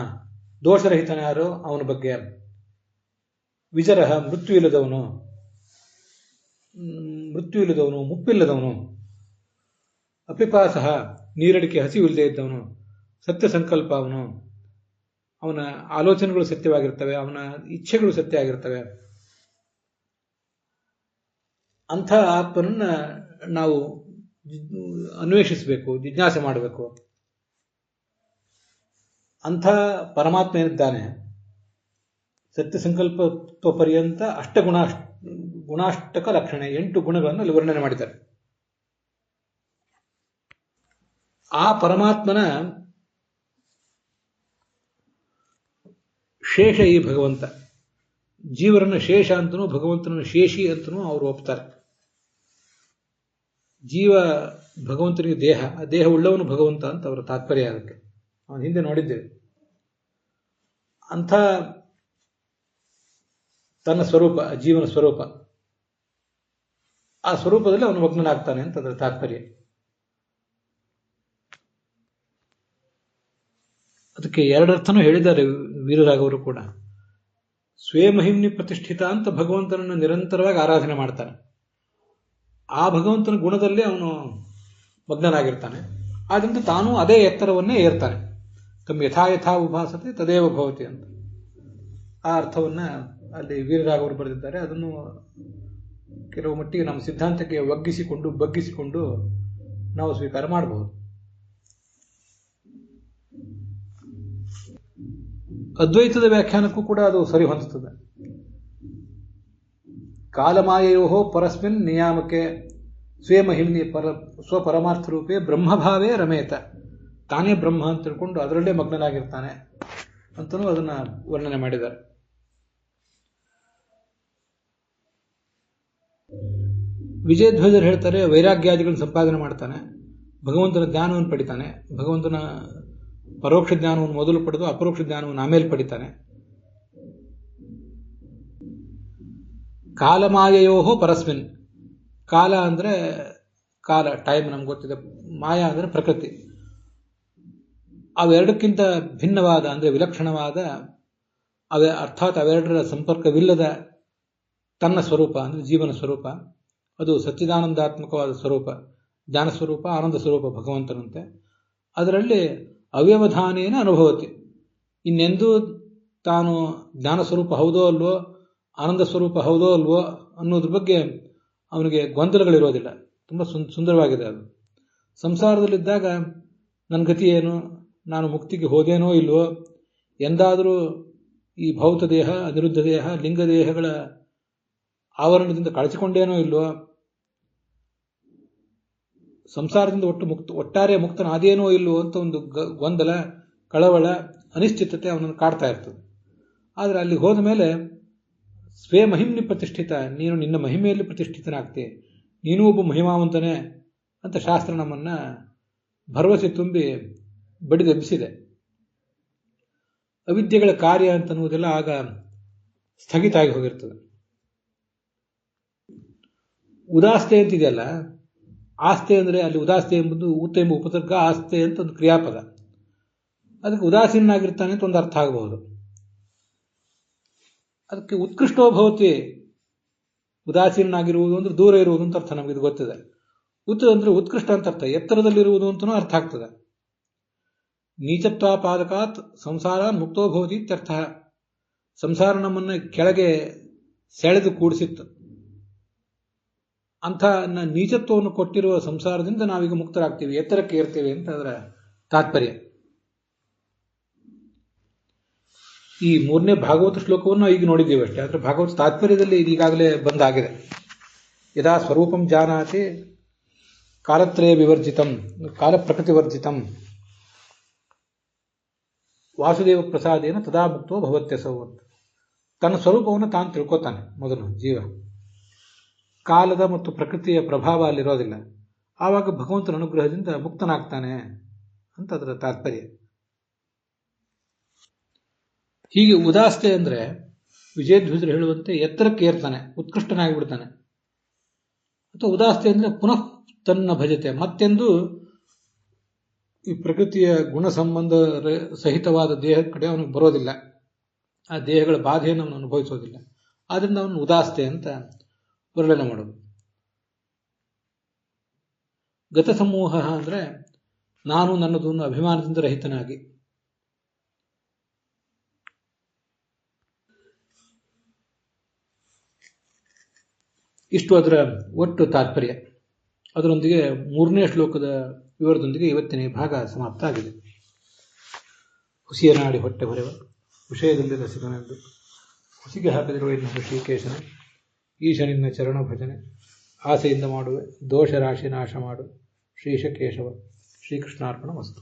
ದೋಷರಹಿತನ ಯಾರು ಅವನ ಬಗ್ಗೆ, ವಿಜರಹ ಮೃತ್ಯು ಇಲ್ಲದವನು, ಮುಪ್ಪಿಲ್ಲದವನು, ಅಪಿಪಾಸಃ ನೀರಡಿಕೆ ಹಸಿವಿಲ್ಲದೆ ಇದ್ದವನು, ಸತ್ಯ ಸಂಕಲ್ಪ ಅವನ ಆಲೋಚನೆಗಳು ಸತ್ಯವಾಗಿರ್ತವೆ, ಅವನ ಇಚ್ಛೆಗಳು ಸತ್ಯ ಆಗಿರ್ತವೆ. ಅಂಥ ಆತ್ಮನನ್ನ ನಾವು ಅನ್ವೇಷಿಸಬೇಕು, ಜಿಜ್ಞಾಸೆ ಮಾಡಬೇಕು. ಅಂಥ ಪರಮಾತ್ಮ ಏನಿದ್ದಾನೆ ಸತ್ಯ ಸಂಕಲ್ಪ ಪರ್ಯಂತ ಗುಣಾಷ್ಟಕ ಲಕ್ಷಣ 8 ಗುಣಗಳನ್ನು ಅಲ್ಲಿ ವರ್ಣನೆ ಮಾಡಿದ್ದಾರೆ. ಆ ಪರಮಾತ್ಮನ ಶೇಷ ಈ ಭಗವಂತ. ಜೀವರನ್ನ ಶೇಷ ಅಂತನೂ ಭಗವಂತನ ಶೇಷಿ ಅಂತನೂ ಅವರು ಒಪ್ತಾರೆ. ಜೀವ ಭಗವಂತನಿಗೆ ದೇಹ, ಆ ದೇಹ ಉಳ್ಳವನು ಭಗವಂತ ಅಂತ ಅವರ ತಾತ್ಪರ್ಯ. ಅದಕ್ಕೆ ಅವನು ಹಿಂದೆ ನೋಡಿದ್ದೇವೆ. ಅಂಥ ತನ್ನ ಸ್ವರೂಪ, ಜೀವನ ಸ್ವರೂಪ, ಆ ಸ್ವರೂಪದಲ್ಲಿ ಅವನು ಮಗ್ನನಾಗ್ತಾನೆ ಅಂತ ಅದರ ತಾತ್ಪರ್ಯ. ಅದಕ್ಕೆ 2 ಅರ್ಥನೂ ಹೇಳಿದ್ದಾರೆ ವೀರರಾಘವರು ಕೂಡ. ಸ್ವೇ ಮಹಿಮ್ನಿ ಪ್ರತಿಷ್ಠಿತ ಅಂತ ಭಗವಂತನನ್ನು ನಿರಂತರವಾಗಿ ಆರಾಧನೆ ಮಾಡ್ತಾನೆ. ಆ ಭಗವಂತನ ಗುಣದಲ್ಲೇ ಅವನು ಮಗ್ನನಾಗಿರ್ತಾನೆ. ಆದ್ದರಿಂದ ತಾನು ಅದೇ ಎತ್ತರವನ್ನೇ ಏರ್ತಾನೆ. ತಮ್ಮ ಯಥಾ ಯಥಾ ಉಭಾಸತೆ ತದೇವ ಭವತಿ ಅಂತ ಆ ಅರ್ಥವನ್ನ ಅಲ್ಲಿ ವೀರರಾಘವರು ಬರೆದಿದ್ದಾರೆ. ಅದನ್ನು ಕೆಲವು ಮಟ್ಟಿಗೆ ನಮ್ಮ ಸಿದ್ಧಾಂತಕ್ಕೆ ಬಗ್ಗಿಸಿಕೊಂಡು ನಾವು ಸ್ವೀಕಾರ ಮಾಡಬಹುದು. ಅದ್ವೈತದ ವ್ಯಾಖ್ಯಾನಕ್ಕೂ ಕೂಡ ಅದು ಸರಿ ಹೊಂದುತ್ತದೆ. ಕಾಲಮಾಯೋ ಪರಸ್ಮಿನ್ ನಿಯಾಮಕೆ ಸ್ವೇ ಮಹಿಮ್ನಿ ಸ್ವಪರಮಾರ್ಥ ರೂಪೇ ಬ್ರಹ್ಮಭಾವೇ ರಮೇತ. ತಾನೇ ಬ್ರಹ್ಮ ಅಂತ ತಿಳ್ಕೊಂಡು ಅದರಲ್ಲೇ ಮಗ್ನನಾಗಿರ್ತಾನೆ ಅಂತಲೂ ಅದನ್ನ ವರ್ಣನೆ ಮಾಡಿದ್ದಾರೆ. ವಿಜಯಧ್ವಜರು ಹೇಳ್ತಾರೆ, ವೈರಾಗ್ಯಾದಿಗಳನ್ನು ಸಂಪಾದನೆ ಮಾಡ್ತಾನೆ, ಭಗವಂತನ ಜ್ಞಾನವನ್ನು ಪಡಿತಾನೆ, ಭಗವಂತನ ಪರೋಕ್ಷ ಜ್ಞಾನವನ್ನು ಮೊದಲು ಪಡೆದು ಅಪರೋಕ್ಷ ಜ್ಞಾನವನ್ನು ಆಮೇಲೆ ಪಡಿತಾನೆ. ಕಾಲಮಾಯೋ ಪರಸ್ಮಿನ್. ಕಾಲ ಅಂದ್ರೆ ಕಾಲ, ಟೈಮ್ ನಮ್ಗೆ ಗೊತ್ತಿದೆ. ಮಾಯಾ ಅಂದ್ರೆ ಪ್ರಕೃತಿ. ಅವೆರಡಕ್ಕಿಂತ ಭಿನ್ನವಾದ ಅಂದ್ರೆ ವಿಲಕ್ಷಣವಾದ ಅರ್ಥಾತ್ ಅವೆರಡರ ಸಂಪರ್ಕವಿಲ್ಲದ ತನ್ನ ಸ್ವರೂಪ ಅಂದ್ರೆ ಜೀವನ ಸ್ವರೂಪ, ಅದು ಸಚ್ಚಿದಾನಂದಾತ್ಮಕವಾದ ಸ್ವರೂಪ, ಜ್ಞಾನ ಸ್ವರೂಪ, ಆನಂದ ಸ್ವರೂಪ ಭಗವಂತನಂತೆ. ಅದರಲ್ಲಿ ಅವ್ಯವಧಾನೇನ ಅನುಭವತಿ. ಇನ್ನೆಂದೂ ತಾನು ಜ್ಞಾನ ಸ್ವರೂಪ ಹೌದೋ ಅಲ್ವೋ, ಆನಂದ ಸ್ವರೂಪ ಹೌದೋ ಅಲ್ವೋ ಅನ್ನೋದ್ರ ಬಗ್ಗೆ ಅವನಿಗೆ ಗೊಂದಲಗಳಿರೋದಿಲ್ಲ. ತುಂಬ ಸುಂದರವಾಗಿದೆ ಅದು. ಸಂಸಾರದಲ್ಲಿದ್ದಾಗ ನನ್ನ ಗತಿ ಏನು, ನಾನು ಮುಕ್ತಿಗೆ ಹೋದೇನೋ ಇಲ್ವೋ, ಎಂದಾದರೂ ಈ ಭೌತ ದೇಹ, ಅನಿರುದ್ಧ ದೇಹ, ಲಿಂಗ ದೇಹಗಳ ಆವರಣದಿಂದ ಕಳಚಿಕೊಂಡೇನೋ ಇಲ್ವೋ, ಸಂಸಾರದಿಂದ ಒಟ್ಟಾರೆ ಮುಕ್ತನಾದೇನೋ ಇಲ್ವೋ ಅಂತ ಒಂದು ಗೊಂದಲ, ಕಳವಳ, ಅನಿಶ್ಚಿತತೆ ಅವನನ್ನು ಕಾಡ್ತಾ ಇರ್ತದೆ. ಆದರೆ ಅಲ್ಲಿ ಹೋದ ಮೇಲೆ ಸ್ವೇ ಮಹಿಮ್ನಿ ಪ್ರತಿಷ್ಠಿತ, ನೀನು ನಿನ್ನ ಮಹಿಮೆಯಲ್ಲಿ ಪ್ರತಿಷ್ಠಿತನಾಗ್ತಿ, ನೀನೂ ಒಬ್ಬ ಮಹಿಮಾವಂತನೇ ಅಂತ ಶಾಸ್ತ್ರ ನಮ್ಮನ್ನ ಭರವಸೆ ತುಂಬಿ ಬಡಿದೆಬ್ಬಿಸಿದೆ. ಅವಿದ್ಯೆಗಳ ಕಾರ್ಯ ಅಂತನ್ನುವುದೆಲ್ಲ ಆಗ ಸ್ಥಗಿತ ಆಗಿ ಹೋಗಿರ್ತದೆ. ಉದಾಸ್ತೆ ಅಂತಿದೆಯಲ್ಲ, ಆಸ್ತೆ ಅಂದ್ರೆ ಅಲ್ಲಿ ಉದಾಸ್ತೆ ಎಂಬುದು ಊತ ಎಂಬ ಉಪಸರ್ಗ, ಆಸ್ತೆ ಅಂತ ಒಂದು ಕ್ರಿಯಾಪದ. ಅದಕ್ಕೆ ಉದಾಸೀನಾಗಿರ್ತಾನೆ ಅಂತ ಒಂದು ಅರ್ಥ ಆಗಬಹುದು. ಅದಕ್ಕೆ ಉತ್ಕೃಷ್ಟೋ ಭವತಿ, ಉದಾಸೀನಾಗಿರುವುದು ಅಂದ್ರೆ ದೂರ ಇರುವುದು ಅಂತ ಅರ್ಥ, ನಮಗಿದು ಗೊತ್ತಿದೆ. ಅಂದ್ರೆ ಉತ್ಕೃಷ್ಟ ಅಂತ ಅರ್ಥ, ಎತ್ತರದಲ್ಲಿರುವುದು ಅಂತನೂ ಅರ್ಥ ಆಗ್ತದೆ. ನೀಚತ್ವಾಪಾದಕಾತ್ ಸಂಸಾರ ಮುಕ್ತೋ ಭವತಿ ಇತ್ಯರ್ಥ. ಸಂಸಾರ ನಮ್ಮನ್ನ ಕೆಳಗೆ ಸೆಳೆದು ಕೂಡಿಸಿತ್ತು. ಅಂಥ ನೀಚತ್ವವನ್ನು ಕೊಟ್ಟಿರುವ ಸಂಸಾರದಿಂದ ನಾವೀಗ ಮುಕ್ತರಾಗ್ತೀವಿ, ಎತ್ತರಕ್ಕೆ ಏರ್ತೀವಿ ಅಂತ ಅದರ ತಾತ್ಪರ್ಯ. ಈ 3ನೇ ಭಾಗವತ ಶ್ಲೋಕವನ್ನು ಈಗ ನೋಡಿದ್ದೀವಿ ಅಷ್ಟೇ. ಆದರೆ ಭಾಗವತ ತಾತ್ಪರ್ಯದಲ್ಲಿ ಈಗಾಗಲೇ ಬಂದಾಗಿದೆ. ಯದಾ ಸ್ವರೂಪಂ ಜಾನಾತಿ ಕಾಲತ್ರಯ ವಿವರ್ಜಿತಂ ಕಾಲ ಪ್ರಕೃತಿವರ್ಜಿತಂ ವಾಸುದೇವ ಪ್ರಸಾದೇನ ತದಾ ಮುಕ್ತೋ ಭವತ್ಯಸೌ ಅಂತ. ತನ್ನ ಸ್ವರೂಪವನ್ನು ತಾನು ತಿಳ್ಕೊತಾನೆ ಮೊದಲು ಜೀವ. ಕಾಲದ ಮತ್ತು ಪ್ರಕೃತಿಯ ಪ್ರಭಾವ ಅಲ್ಲಿರೋದಿಲ್ಲ. ಆವಾಗ ಭಗವಂತನ ಅನುಗ್ರಹದಿಂದ ಮುಕ್ತನಾಗ್ತಾನೆ ಅಂತ ಅದರ ತಾತ್ಪರ್ಯ. ಹೀಗೆ ಉದಾಸ್ತೆ ಅಂದರೆ ವಿಜಯಧ್ವಜರು ಹೇಳುವಂತೆ ಎತ್ತರಕ್ಕೆ ಏರ್ತಾನೆ, ಉತ್ಕೃಷ್ಟನಾಗಿಬಿಡ್ತಾನೆ. ಅಥವಾ ಉದಾಸ್ತೆ ಅಂದರೆ ಪುನಃ ತನ್ನ ಭಜತೆ, ಮತ್ತೆಂದು ಈ ಪ್ರಕೃತಿಯ ಗುಣ ಸಂಬಂಧ ಸಹಿತವಾದ ದೇಹದ ಕಡೆ ಅವನಿಗೆ ಬರೋದಿಲ್ಲ, ಆ ದೇಹಗಳ ಬಾಧೆಯನ್ನು ಅವನು ಅನುಭವಿಸೋದಿಲ್ಲ. ಆದ್ರಿಂದ ಅವನು ಉದಾಸ್ತೆ ಅಂತ ವರ್ಣನೆ ಮಾಡೋದು. ಗತ ಸಮೂಹ ಅಂದರೆ ನಾನು ನನ್ನದು ಅಭಿಮಾನದಿಂದ ರಹಿತನಾಗಿ. ಇಷ್ಟು ಅದರ ಒಟ್ಟು ತಾತ್ಪರ್ಯ. ಅದರೊಂದಿಗೆ 3ನೇ ಶ್ಲೋಕದ ವಿವರದೊಂದಿಗೆ ಇವತ್ತಿನ ಭಾಗ ಸಮಾಪ್ತ ಆಗಿದೆ. ಹುಸಿಯ ನಾಡಿ ಹೊಟ್ಟೆ ಹೊರೆವ ವಿಷಯದಲ್ಲಿ ರಸಿಕನೆಂದು ಹುಸಿಗೆ ಹಾಕದಿರುವ ಇನ್ನು ಶ್ರೀಕೇಶನ ಈಶನಿನ್ನ ಚರಣ ಭಜನೆ ಆಸೆಯಿಂದ ಮಾಡುವೆ ದೋಷ ರಾಶಿ ನಾಶ ಮಾಡು ಶ್ರೀಶ ಕೇಶವ. ಶ್ರೀಕೃಷ್ಣಾರ್ಪಣ ವಸ್ತು.